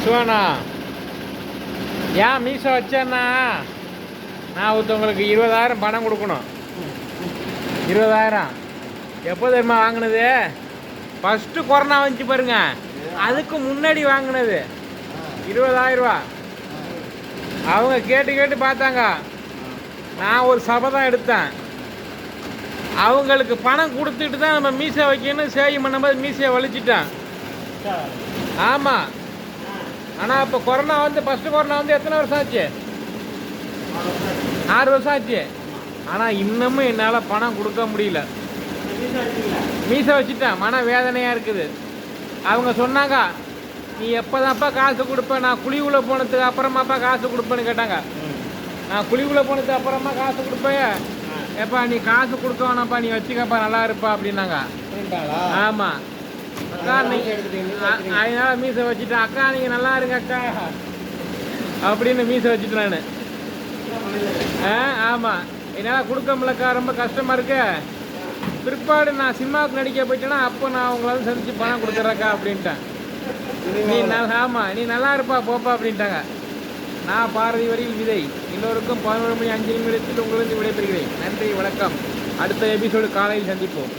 சிவானா, ஏன் மீசை வச்சேன்னா நான் ஒருத்தவங்களுக்கு 20,000 பணம் கொடுக்கணும். 20,000 எப்போ தெரியுமா வாங்கினது? ஃபஸ்ட்டு கொரோனா வந்துச்சு பாருங்க, அதுக்கு முன்னாடி வாங்கினது 20,000 ரூபா. அவங்க கேட்டு கேட்டு பார்த்தாங்க. நான் ஒரு சபை தான் எடுத்தேன். அவங்களுக்கு பணம் கொடுத்துட்டு தான் நம்ம மீசை வைக்கணும். சேவிங் பண்ணும்போது மீசையை வலிச்சிட்டேன். ஆமாம். ஆனால் இப்போ கொரோனா வந்து ஃபஸ்ட்டு கொரோனா வந்து எத்தனை வருஷம் ஆச்சு? 6 வருஷம் ஆச்சு. ஆனால் இன்னமும் என்னால் பணம் கொடுக்க முடியல. மீசை வச்சுட்டேன். மன வேதனையாக இருக்குது. அவங்க சொன்னாங்க, நீ எப்போதான்ப்பா காசு கொடுப்ப? நான் குழிவுல போனதுக்கு அப்புறமாப்பா காசு கொடுப்பேன்னு கேட்டாங்க. நான் குழிவுல போனதுக்கு அப்புறமா காசு கொடுப்பேன். எப்பா நீ காசு கொடுக்க வேணாப்பா, நீ வச்சுக்கப்பா, நல்லா இருப்பா அப்படின்னாங்க. ஆமாம் அக்கா, அதனால மீசை வச்சுட்டேன். அக்கா நீங்கள் நல்லா இருங்க அக்கா அப்படின்னு மீசை வச்சுட்டேன் நான். ஆமாம், என்னால் கொடுக்க முடியலக்கா, ரொம்ப கஷ்டமாக இருக்கு. பிற்பாடு நான் சினிமாவுக்கு நடிக்க போயிட்டேன்னா அப்போ நான் அவங்கள வந்து சந்திச்சு பணம் கொடுத்துட்றேக்கா அப்படின்ட்டேன். ஆமாம் நீ நல்லா இருப்பா போப்பா அப்படின்ட்டாங்க. நான் பாரதி வரியில் விதை. எல்லோருக்கும் 11 மணி 5 நிமிடத்தில் உங்களிருந்து விடைபெறுகிறேன். நன்றி, வணக்கம். அடுத்த எபிசோடு காலையில் சந்திப்போம்.